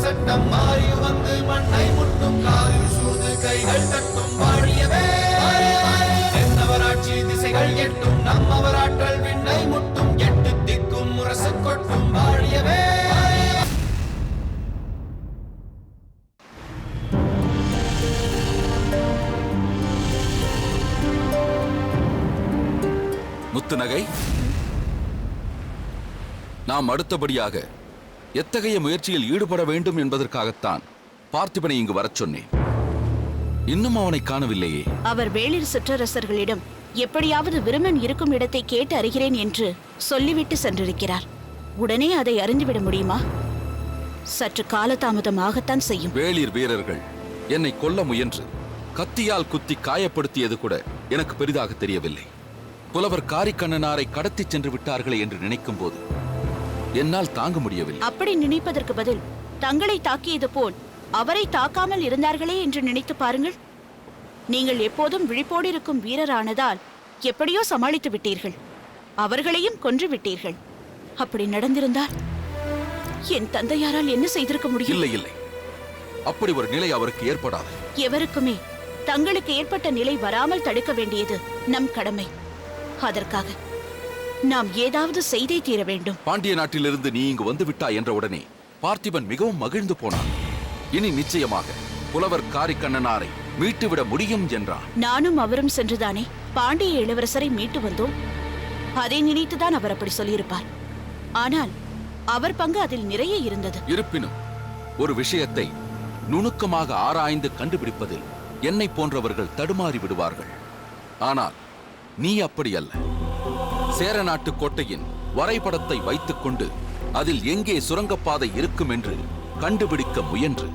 சட்டம் மாறி வந்து மண்ணை முட்டும் காலில் சூழ்ந்து கைகள் தட்டும் வாழியவே தென்னவராட்சி திசைகள் எட்டும் நம்மவராற்றல் விண்ணை முட்டும் எட்டு திக்கும் முரசு கொட்டும் வாழியவே. முத்துநகை, நாம் அடுத்தபடியாக எத்தகைய முயற்சியில் ஈடுபட வேண்டும் என்பதற்காகத்தான் பார்த்திபனை இங்கு வரச் சொன்னேன். இன்னும் அவனை காணவில்லையே. அவர் வேளிர் சிற்றரசர்களிடம் எப்படியாவது விருமன் இருக்கும் இடத்தை கேட்டு அறிகிறேன் என்று சொல்லிவிட்டு சென்றிருக்கிறார். உடனே அதை அறிந்துவிட முடியுமா? சற்று காலதாமதமாகத்தான் செய்யும். வேளிர் வீரர்கள் என்னை கொல்ல முயன்று கத்தியால் குத்தி காயப்படுத்தியது கூட எனக்கு பெரிதாக தெரியவில்லை. புலவர் காரிக்கண்ணனாரை கடத்தி சென்று விட்டார்களே என்று நினைக்கும் போது என்னால் தாங்க முடியவில்லை. அப்படி நினைப்பதற்கு பதில் தங்களை தாக்கியது போல் அவரை தாக்காமல் இருந்தார்களே என்று நினைத்து பாருங்கள். நீங்கள் எப்போதும் விழிப்போடு இருக்கும் வீரரானதால் எப்படியோ சமாளித்து விட்டீர்கள். அவர்களையும் கொன்று விட்டீர்கள். அப்படி நடந்திருந்தால் என் தந்தையாரால் என்ன செய்திருக்க முடியும்? இல்லை இல்லை, அப்படி ஒரு நிலை அவருக்கு ஏற்படாது. எவருக்குமே தங்களுக்கு ஏற்பட்ட நிலை வராமல் தடுக்க வேண்டியது நம் கடமை. அதற்காக நாம் ஏதாவது செய்தே தீர வேண்டும். பாண்டிய நாட்டிலிருந்து நீ இங்கு வந்து விட்டாய் என்ற உடனே பார்த்திபன் மிகவும் மகிழ்ந்து போனான். இனி நிச்சயமாக புலவர் காரிக்கண்ணனாரை மீட்டுவிட முடியும் என்றான். நானும் அவரும் சென்றுதானே பாண்டிய இளவரசரை மீட்டு வந்தோம். அதை நினைத்துதான் அவர் அப்படி சொல்லியிருப்பார். ஆனால் அவர் பங்கு அதில் நிறைய இருந்தது. இருப்பினும் ஒரு விஷயத்தை நுணுக்கமாக ஆராய்ந்து கண்டுபிடிப்பதில் என்னை போன்றவர்கள் தடுமாறி விடுவார்கள். ஆனால் நீ அப்படி அல்ல. சேர நாட்டு கோட்டையின் வரைபடத்தை வைத்துக் கொண்டு அதில் எங்கே சுரங்கப்பாதை இருக்கும் என்று கண்டுபிடிக்க முயன்று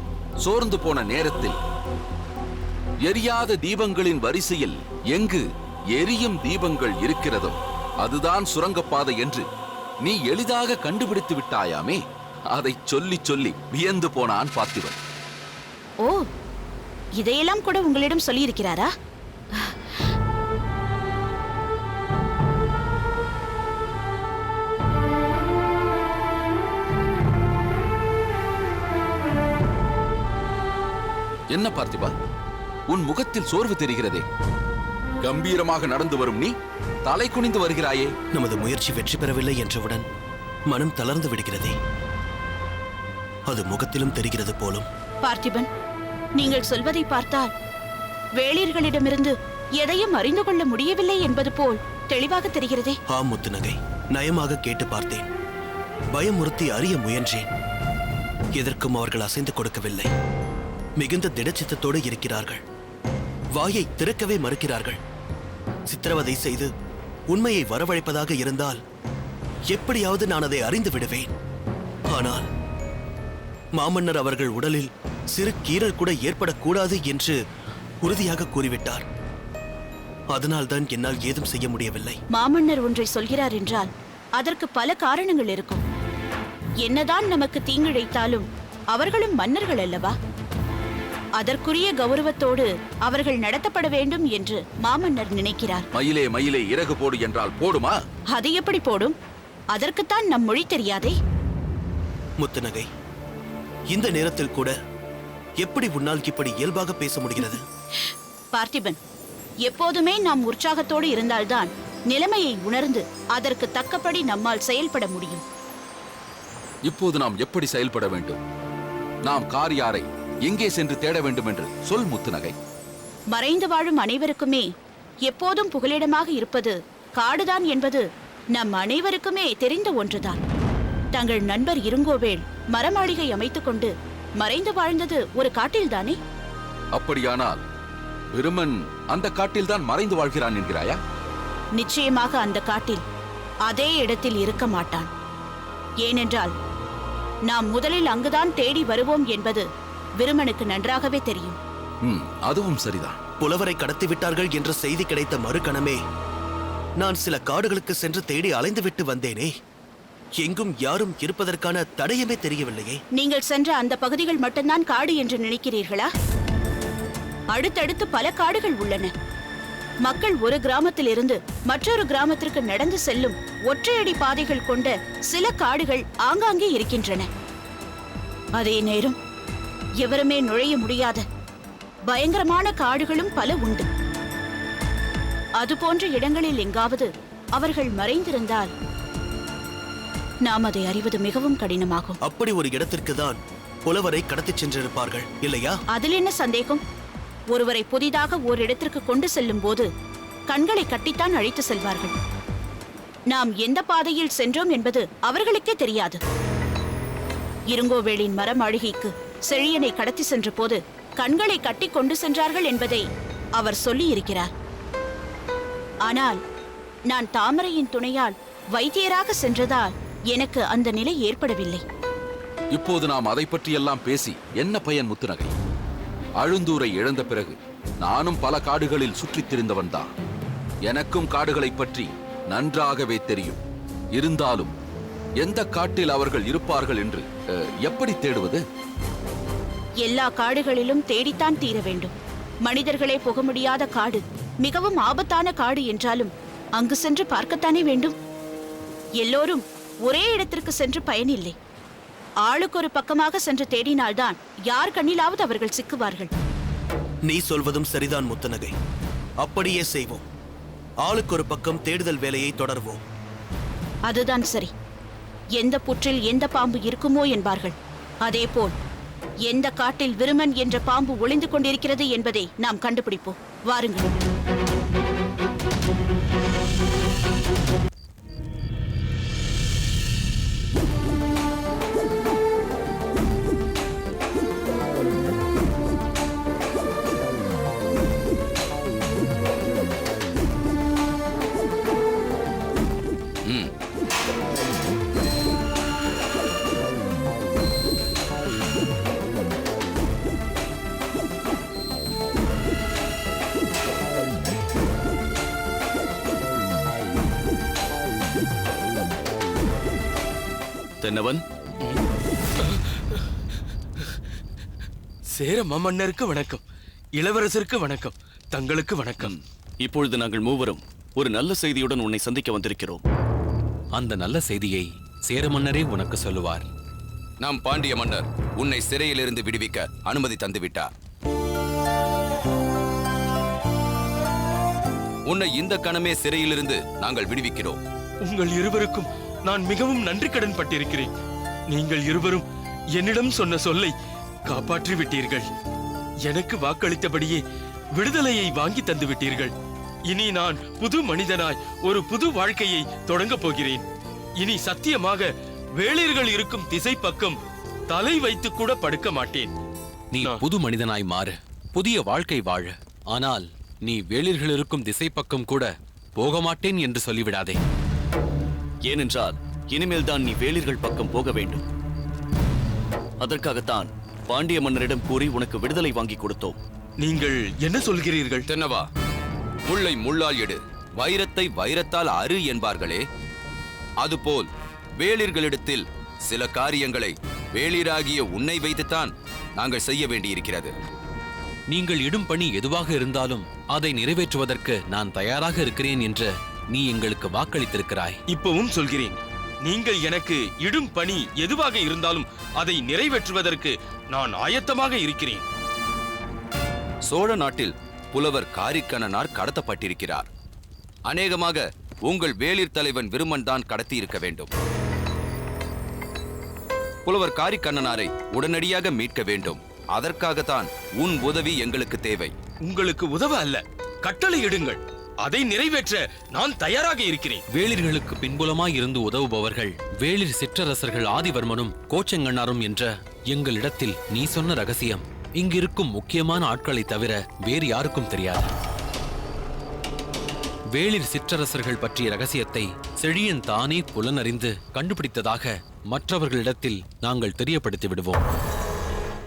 சோர்ந்து போன நேரத்தில் எரியாத தீபங்களின் வரிசையில் எங்கு எரியும் தீபங்கள் இருக்கிறதோ அதுதான் சுரங்கப்பாதை என்று நீ எளிதாக கண்டுபிடித்து விட்டாயாமே. அதை சொல்லி சொல்லி வியந்து போனான் பார்த்திபன். ஓ, இதையெல்லாம் கூட உங்களிடம் சொல்லியிருக்கிறாரா? என்ன பார்த்திபா, உன் முகத்தில் சோர்வு தெரிகிறதே. கம்பீரமாக நடந்து வரும் நீ தலை குனிந்து வருகிறாயே. நமது முயற்சி வெற்றி பெறவில்லை என்றவுடன் மனம் தளர்ந்து விடுகிறதே. அது முகத்திலும் தெரிகிறது போலும். பார்த்திபன், நீங்கள் சொல்வதை பார்த்தால் வேளிர்களிடமிருந்து எதையும் அறிந்து கொள்ள முடியவில்லை என்பது போல் தெளிவாக தெரிகிறதே. ஆம் முத்துநகை, நயமாக கேட்டு பார்த்தேன். பயமுறுத்தி அறிய முயன்றேன். எதற்கும் அவர்கள் அசைந்து கொடுக்கவில்லை. மிகுந்த திடச்சித்தத்தோடு இருக்கிறார்கள். வாயை திறக்கவே மறுக்கிறார்கள். சித்திரவதை செய்து உண்மையை வரவழைப்பதாக இருந்தால் எப்படியாவது நான் அதை அறிந்து விடுவேன். ஆனால் மாமன்னர் அவர்கள் உடலில் சிறு கீறல் கூட ஏற்படக்கூடாது என்று உறுதியாக கூறிவிட்டார். அதனால்தான் என்னால் ஏதும் செய்ய முடியவில்லை. மாமன்னர் ஒன்றை சொல்கிறார் என்றால் அதற்கு பல காரணங்கள் இருக்கும். என்னதான் நமக்கு தீங்கிழைத்தாலும் அவர்களும் மன்னர்கள் அல்லவா? அதற்குரிய கௌரவத்தோடு அவர்கள் நடத்தப்பட வேண்டும் என்று மாமன்னர் நினைக்கிறார். மயிலே மயிலே இறகு போடு என்றால் போடுமா? அது எப்படி போடும்? அதற்குத்தான் நம் மொழி தெரியாதே. முத்துநகை, இந்த நேரத்தில் கூட எப்படி உன்னால் இப்படி இயல்பாக பேச முடிகிறது? பார்த்திபன், எப்போதுமே நாம் உற்சாகத்தோடு இருந்தால்தான் நிலைமையை உணர்ந்து அதற்கு தக்கபடி நம்மால் செயல்பட முடியும். இப்போது நாம் எப்படி செயல்பட வேண்டும்? நாம் காரியாரை எங்கே சென்று தேட வேண்டும் என்று சொல் முத்துநகை. மறைந்து வாழும் அனைவருக்குமே எப்போதும் புகலிடமாக இருப்பது காடுதான் என்பது நம் அனைவருக்குமே தெரிந்த ஒன்றுதான். தங்கள் நண்பர் இருங்கோவேள் மரமாளிகை அமைத்துக் கொண்டு மறைந்து வாழ்ந்தது ஒரு காட்டில்தானே? அப்படியானால் விருமன் அந்த காட்டில்தான் மறைந்து வாழ்கிறான் என்கிறாயா? நிச்சயமாக அந்த காட்டில் அதே இடத்தில் இருக்க மாட்டான். ஏனென்றால் நாம் முதலில் அங்குதான் தேடி வருவோம் என்பது விருமனுக்கு நன்றாகவே தெரியும். அதுவும் சரிதான். புலவரை கடத்தி விட்டார்கள் என்ற செய்தி கிடைத்த மறுகணமே நான் சில காடுகளுக்கு சென்று தேடி அலைந்துவிட்டு வந்தேனே. எங்கும் யாரும் இருப்பதற்கான தடயமே தெரியவில்லையே. நீங்கள் சென்ற அந்த பகுதிகள் மட்டும்தான் காடு என்று நினைக்கிறீர்களா? அடுத்தடுத்து பல காடுகள் உள்ளன. மக்கள் ஒரு கிராமத்திலிருந்து மற்றொரு கிராமத்திற்கு நடந்து செல்லும் ஒற்றையடி பாதைகள் கொண்ட சில காடுகள் ஆங்காங்கே இருக்கின்றன. அதே நேரம் எவருமே நுழைய முடியாத பயங்கரமான காடுகளும் பல உண்டு. அதுபோன்ற இடங்களில் எங்காவது அவர்கள் மறைந்திருந்தால் நாம் அதை அறிவது மிகவும் கடினமாகும். அப்படி ஒரு இடத்திற்கு தான் புலவரை கடத்திச் சென்றிருப்பார்கள் இல்லையா? அதில் என்ன சந்தேகம்? ஒருவரை புதிதாக ஓரிடத்திற்கு கொண்டு செல்லும் போது கண்களை கட்டித்தான் அழைத்து செல்வார்கள். நாம் எந்த பாதையில் சென்றோம் என்பது அவர்களுக்கே தெரியாது. இருங்கோவேளின் மரமாளிகைக்கு செழியனை கடத்தி சென்ற போது கண்களை கட்டி கொண்டு சென்றார்கள் என்பதை அவர் சொல்லி இருக்கிறார். ஆனால் நான் தாமரையின் துணையால் வைத்தியராக சென்றதால் எனக்கு அந்த நிலை ஏற்படவில்லை. இப்போது நாம் அதை பற்றியெல்லாம் பேசி என்ன பயன் முத்துநகை? அழுந்தூரை இழந்த பிறகு நானும் பல காடுகளில் சுற்றித் திரிந்தவன்தான். எனக்கும் காடுகளைப் பற்றி நன்றாகவே தெரியும். இருந்தாலும் எந்த காட்டில் அவர்கள் இருப்பார்கள் என்று எப்படி தேடுவது? எல்லா காடுகளிலும் தேடித்தான் தீர வேண்டும். மனிதர்களே புக முடியாத காடு, மிகவும் ஆபத்தான காடு என்றாலும் அங்கு சென்று பார்க்கத்தானே வேண்டும். எல்லோரும் ஒரே இடத்திற்கு சென்று பயனில்லை. ஆளுக்கு ஒரு பக்கமாக சென்று தேடினால்தான் யார் கண்ணிலாவது அவர்கள் சிக்குவார்கள். நீ சொல்வதும் சரிதான் முத்துநகை. அப்படியே செய்வோம். ஆளுக்கு ஒரு பக்கம் தேடுதல் வேலையை தொடர்வோம். அதுதான் சரி. எந்த புற்றில் எந்த பாம்பு இருக்குமோ என்பார்கள். அதேபோல் எந்த காட்டில் விருமன் என்ற பாம்பு ஒளிந்து கொண்டிருக்கிறது என்பதை நாம் கண்டுபிடிப்போம். வாருங்கள். தென்னவன், சேர மாமன்னருக்கு வணக்கம். இளவரசருக்கு வணக்கம். தங்களுக்கு வணக்கம். இப்பொழுது நாங்கள் மூவரும் ஒரு நல்ல செய்தியுடன் உன்னை சந்திக்க வந்திருக்கிறோம். அந்த நல்ல செய்தியை சேர மன்னரே உனக்கு சொல்லுவார். நாம் பாண்டிய மன்னர் உன்னை சிறையிலிருந்து விடுவிக்க அனுமதி தந்துவிட்டார். உன்னை இந்த கணமே சிறையிலிருந்து நாங்கள் விடுவிக்கிறோம். உங்கள் இருவருக்கும் நான் மிகவும் நன்றி கடன் பட்டிருக்கிறேன். நீங்கள் இருவரும் என்னிடம் சொன்ன சொல்லை காப்பாற்றி விட்டீர்கள். எனக்கு வாக்களித்தபடியே விடுதலையை வாங்கி தந்து விட்டீர்கள். இனி நான் புது மனிதனாய் ஒரு புது வாழ்க்கையை தொடங்கப் போகிறேன். இனி சத்தியமாக வேளிர்கள் இருக்கும் திசை பக்கம் தலை வைத்து கூட படுக்க மாட்டேன். நீ புது மனிதனாய் மாறு, புதிய வாழ்க்கை வாழ. ஆனால் நீ வேளிர்கள் இருக்கும் திசை பக்கம் கூட போக மாட்டேன் என்று சொல்லிவிடாதே. ஏனென்றால் இனிமேல் தான் நீ வேளிர்கள் பக்கம் போக வேண்டும். அதற்காகத்தான் பாண்டிய மன்னரிடம் கூறி உனக்கு விடுதலை வாங்கி கொடுத்தோம். நீங்கள் என்ன சொல்கிறீர்கள்? தென்னவா, முள்ளை முள்ளால் எடு, வைரத்தை வைரத்தால் அறு என்பார்களே, அதுபோல் வேளிர்களிடத்தில் சில காரியங்களை வேளிராகிய உன்னை வைத்துத்தான் நாங்கள் செய்ய வேண்டியிருக்கிறது. நீங்கள் இடும் பணி எதுவாக இருந்தாலும் அதை நிறைவேற்றுவதற்கு நான் தயாராக இருக்கிறேன் என்று நீ எங்களுக்கு வாக்களித்திருக்கிறாய். இப்பவும் சொல்கிறேன், நீங்கள் எனக்கு இடும் பணி எதுவாக இருந்தாலும் அதை நிறைவேற்றுவதற்கு நான் ஆயத்தமாக இருக்கிறேன். சோழ நாட்டில் புலவர் காரிக்கண்ணனார் கடத்தப்பட்டிருக்கிறார். அநேகமாக உங்கள் வேளிர் தலைவன் விருமன் தான் கடத்தி இருக்க வேண்டும். புலவர் காரிக்கண்ணனாரை உடனடியாக மீட்க வேண்டும். அதற்காகத்தான் உன் உதவி எங்களுக்கு தேவை. உங்களுக்கு உதவ அல்ல, கட்டளை இடுங்கள். அதை நிறைவேற்ற நான் தயாராக இருக்கிறேன். வேளிர்களுக்கு பின்புலமாய் இருந்து உதவுபவர்கள் வேளிர் சிற்றரசர்கள் ஆதிவர்மனும் கோச்செங்கண்ணாரும் என்ற எங்களிடத்தில் நீ சொன்ன ரகசியம் இங்கிருக்கும் முக்கியமான ஆட்களை தவிர வேறு யாருக்கும் தெரியாது. வேளிர் சிற்றரசர்கள் பற்றிய ரகசியத்தை செழியன் தானே புலனறிந்து கண்டுபிடித்ததாக மற்றவர்களிடத்தில் நாங்கள் தெரியப்படுத்தி விடுவோம்.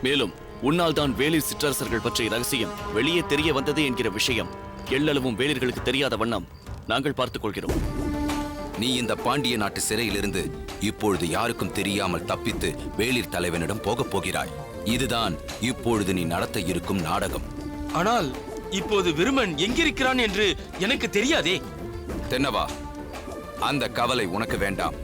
மேலும் உன்னால் தான் வேளிர் சிற்றரசர்கள் பற்றிய ரகசியம் வெளியே தெரிய வந்தது என்கிற விஷயம் எள்ளளவும் வேளிர்களுக்கு தெரியாத வண்ணம் நாங்கள் பார்த்துக் கொள்கிறோம். நீ இந்த பாண்டிய நாட்டு சிறையிலிருந்து இப்பொழுது யாருக்கும் தெரியாமல் தப்பித்து வேளிர் தலைவனிடம் போகப் போகிறாய். இதுதான் இப்பொழுது நீ நடத்த இருக்கும் நாடகம். ஆனால் இப்போது விருமன் எங்கிருக்கிறான் என்று எனக்கு தெரியாதே. தென்னவா, அந்த கவலை உனக்கு வேண்டாம்.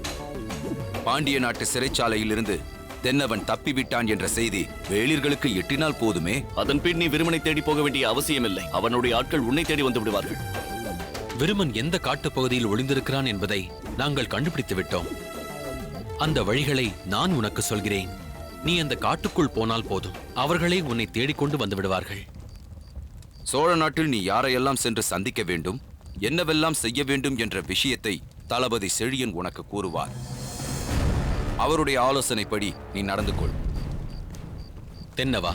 பாண்டிய நாட்டு சிறைச்சாலையிலிருந்து தென்னவன் தப்பிவிட்டான் என்ற செய்தி வேளிர்களுக்கு எட்டினால் போதுமே. அதன் பின் நீ விருமனை தேடி போக வேண்டிய அவசியமில்லை. அவனுடைய ஆட்கள் உன்னை தேடி வந்து விடுவார்கள். விருமன் எந்த காட்டுப் பகுதியில் ஒளிந்திருக்கிறான் என்பதை நாங்கள் கண்டுபிடித்து விட்டோம். அந்த வழிகளை நான் உனக்கு சொல்கிறேன். நீ அந்த காட்டுக்குள் போனால் போதும், அவர்களே உன்னை தேடிக்கொண்டு வந்து விடுவார்கள். சோழ நாட்டில் நீ யாரையெல்லாம் சென்று சந்திக்க வேண்டும், என்னவெல்லாம் செய்ய வேண்டும் என்ற விஷயத்தை தளபதி செழியன் உனக்கு கூறுவார். அவருடைய ஆலோசனைப்படி நீ நடந்து கொள். தென்னவா,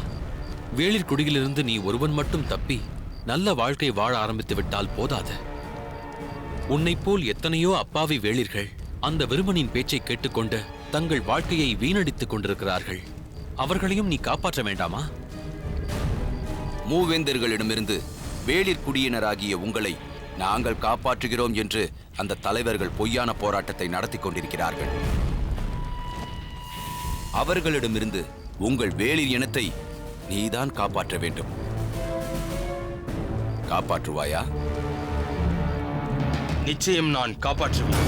வேளிர் குடியிலிருந்து நீ ஒருவன் மட்டும் தப்பி நல்ல வாழ்க்கை வாழ ஆரம்பித்து விட்டால் போதாது. உன்னைப் போல் எத்தனையோ அப்பாவி வேளிர்கள் அந்த விருமனின் பேச்சை கேட்டுக்கொண்டு தங்கள் வாழ்க்கையை வீணடித்துக் கொண்டிருக்கிறார்கள். அவர்களையும் நீ காப்பாற்ற வேண்டாமா? மூவேந்தர்களிடமிருந்து வேளிர் குடியினராகிய உங்களை நாங்கள் காப்பாற்றுகிறோம் என்று அந்த தலைவர்கள் பொய்யான போராட்டத்தை நடத்தி கொண்டிருக்கிறார்கள். அவர்களிடமிருந்து உங்கள் வேளிர் இனத்தை நீதான் காப்பாற்ற வேண்டும். காப்பாற்றுவாயா? நிச்சயம் நான் காப்பாற்றுவேன்.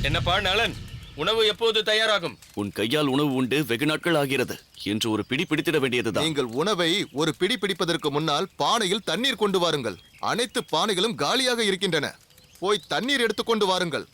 என்னப்பா நலன், உணவு எப்போது தயாராகும்? உன் கையால் உணவு உண்டு வெகு நாட்கள் ஆகிறது. என்று ஒரு பிடி பிடித்திட வேண்டியதுதான். நீங்கள் உணவை ஒரு பிடி பிடிப்பதற்கு முன்னால் பானையில் தண்ணீர் கொண்டு வாருங்கள். அனைத்து பானைகளும் காலியாக இருக்கின்றன. போய் தண்ணீர் எடுத்துக்கொண்டு வாருங்கள்.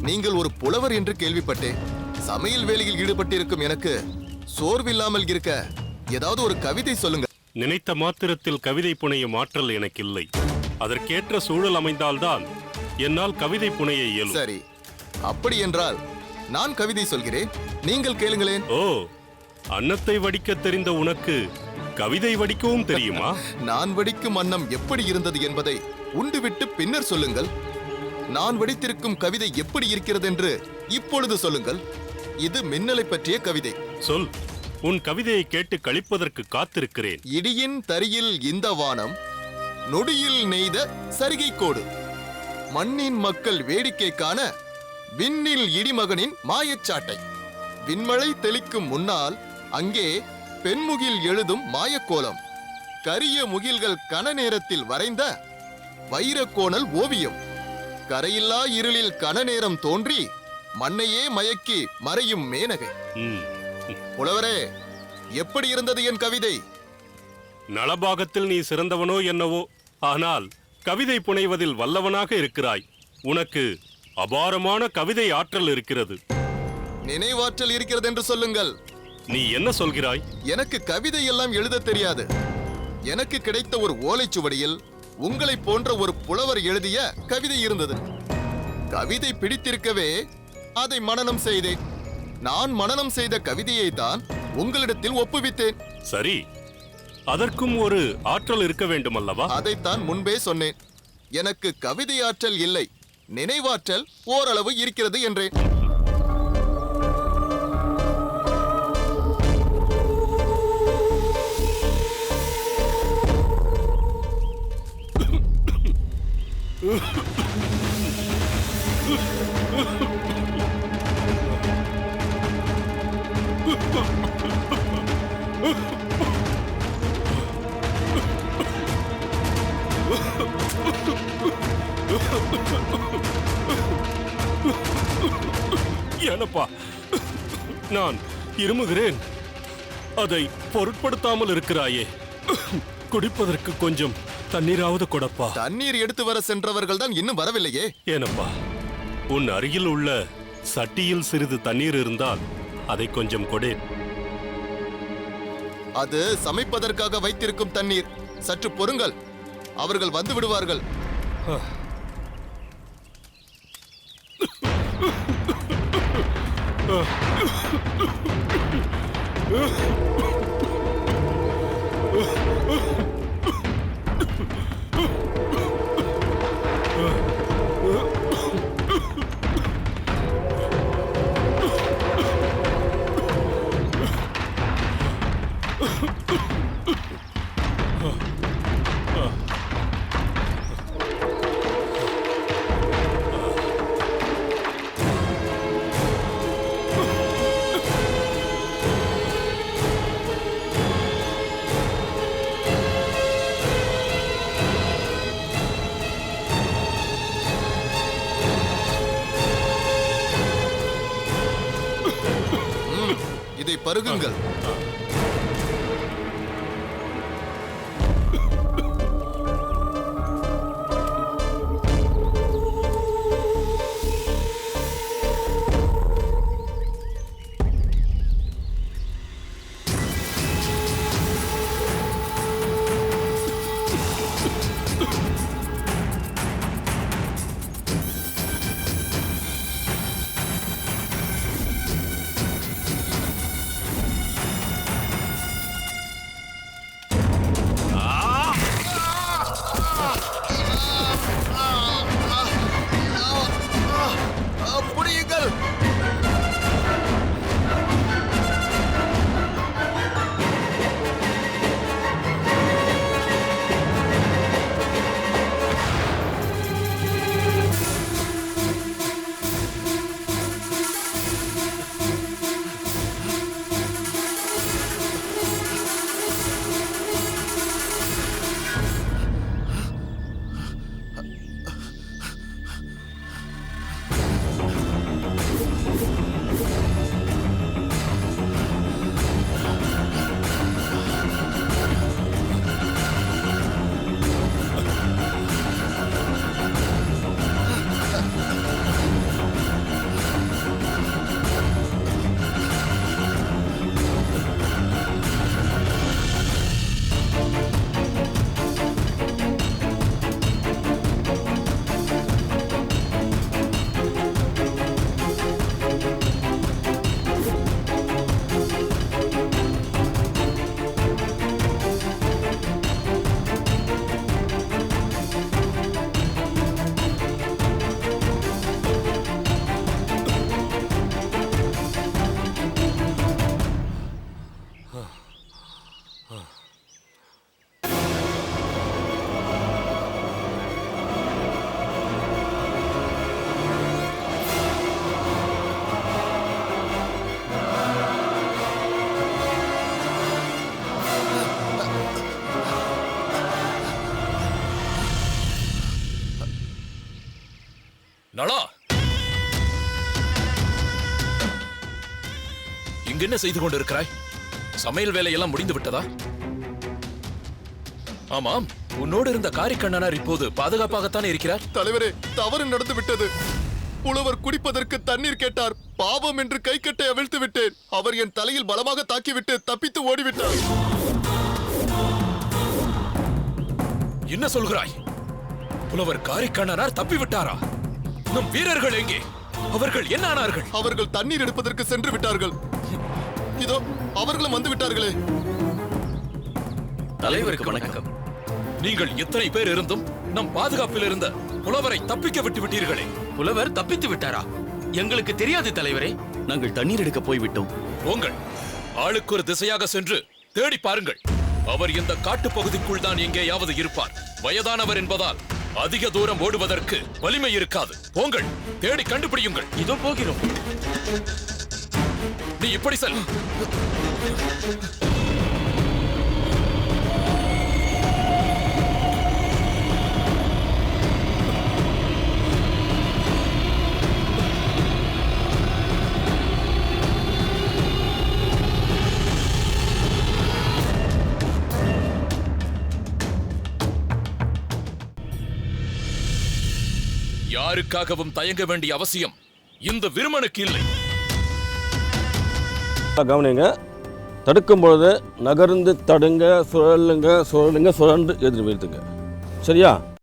நீங்கள் ஒரு புலவர் என்று கேள்விப்பட்டேன். சமையல் வேலையில் ஈடுபட்டிருக்கும் எனக்கு சோர்வில்லாமல் இருக்க ஏதாவது ஒரு கவிதை சொல்லுங்க. நினைத்த மாத்திரத்தில் கவிதை புனையும் ஆற்றல் எனக்கு இல்லை. அதற்கேற்ற சூழல் அமைந்தால்தான் என்னால் கவிதை புனைய இயலும். சரி, அப்படி என்றால் நான் கவிதை சொல்கிறேன், நீங்கள் கேளுங்களேன். ஓ, அன்னத்தை வடிக்க தெரிந்த உனக்கு கவிதை வடிக்கவும் தெரியுமா? நான் வடிக்கும் அன்னம் எப்படி இருந்தது என்பதை உண்டுவிட்டு பின்னர் சொல்லுங்கள். நான் வடித்திருக்கும் கவிதை எப்படி இருக்கிறது என்று இப்பொழுது சொல்லுங்கள். இது மின்னலை பற்றிய கவிதை. சொல், உன் கவிதையை கேட்டு கழிப்பதற்கு காத்திருக்கிறேன். இடியின் தரியில் இந்த வானம், நொடியில் நெய்த சரிகை கோடு. மண்ணின் மக்கள் வேடிக்கை காண விண்ணில் இடிமகனின் மாயச்சாட்டை. விண்மழை தெளிக்கும் முன்னால் அங்கே பெண்முகில் எழுதும் மாயக்கோலம். கரிய முகில்கள் கன நேரத்தில் வரைந்த வைரக்கோணல் ஓவியம். கரையில்லா இருளில் கன நேரம் தோன்றி மண்ணையே மயக்கி மறையும் மேனகை. புலவரே, எப்படி இருந்தது என் கவிதை? நலபாகத்தில் நீ சிறந்தவனோ என்னவோ, ஆனால் கவிதை புனைவதில் வல்லவனாக இருக்கிறாய். உனக்கு அபாரமான கவிதை ஆற்றல் இருக்கிறது. நினைவாற்றல் இருக்கிறது என்று சொல்லுங்கள். நீ என்ன சொல்கிறாய்? எனக்கு கவிதை எல்லாம் எழுத தெரியாது. எனக்கு கிடைத்த ஒரு ஓலைச்சுவடியில் உங்களை போன்ற ஒரு புலவர் எழுதிய கவிதை இருந்தது. கவிதை பிடித்திருக்கவே அதை மனனம் செய்தேன். நான் மனனம் செய்த கவிதையை தான் உங்களிடத்தில் ஒப்புவித்தேன். சரி, அதற்கும் ஒரு ஆற்றல் இருக்க வேண்டும் அல்லவா? அதைத்தான் முன்பே சொன்னேன். எனக்கு கவிதை ஆற்றல் இல்லை, நினைவாற்றல் ஓரளவு இருக்கிறது என்றேன். ஏனப்பா, நான் இருமுகிறேன். அதை பொருட்படுத்தாமல் இருக்கிறாயே. குடிப்பதற்கு கொஞ்சம் தண்ணீராவது கொடப்பா. தண்ணீர் எடுத்து வர சென்றவர்கள் தான் இன்னும் வரவில்லையே. ஏனப்பா, உன் அருகில் உள்ள சட்டியில் சிறிது தண்ணீர் இருந்தால் அதை கொஞ்சம் கொடேன். அது சமைப்பதற்காக வைத்திருக்கும் தண்ணீர். சற்று பொறுங்கள், அவர்கள் வந்து விடுவார்கள். இதை பருகுங்கள். நளா, இங்க என்ன செய்து கொண்டிருக்கிறாய்? சமையல் வேலையெல்லாம் முடிந்து விட்டதா? ஆமாம், உன்னோடு இருந்த காரிக்கண்ணனார் இப்போது பாதுகாப்பாகத்தானே இருக்கிறார்? தலைவரே, தவறு நடந்து விட்டது. புலவர் குடிப்பதற்கு தண்ணீர் கேட்டார். பாவம் என்று கைக்கட்டை அவிழ்த்து விட்டேன். அவர் என் தலையில் பலமாக தாக்கிவிட்டு தப்பித்து ஓடிவிட்டார். என்ன சொல்கிறாய்? புலவர் காரிக்கண்ணனார் தப்பிவிட்டாரா? நம் வீரர்கள் எங்கே? அவர்கள் என்ன ஆனார்கள்? அவர்கள் தண்ணீர் எடுப்பதற்கு சென்று விட்டார்கள். இதோ அவர்களும் வந்து விட்டார்களே. தலைவருக்கு வணக்கம். நீங்கள் எத்தனை பேர் இருந்தும் நம் பாதுகாப்பில் இருந்த புலவரை தப்பிக்க விட்டு விட்டீர்களே. புலவர் தப்பித்து விட்டாரா? எங்களுக்கு தெரியாது தலைவரே. நாங்கள் தண்ணீர் எடுக்க போய்விட்டோம். போங்கள், ஆளுக்கு ஒரு திசையாக சென்று தேடி பாருங்கள். அவர் இந்த காட்டு பகுதிக்குள் தான் எங்கேயாவது இருப்பார். வயதானவர் என்பதால் அதிக தூரம் ஓடுவதற்கு வலிமை இருக்காது. போங்கள், தேடி கண்டுபிடியுங்கள். இதோ போகிறோம். நீ இப்படி செல். யாருக்காகவும் தயங்க வேண்டிய அவசியம் இந்த விருமனுக்கு இல்லை. கவனிங்க, தடுக்கும் பொழுது நகர்ந்து தடுங்க, சுழலுங்க, சுழலுங்க, சுழன்று எதிர் வீழ்த்துங்க. சரியா?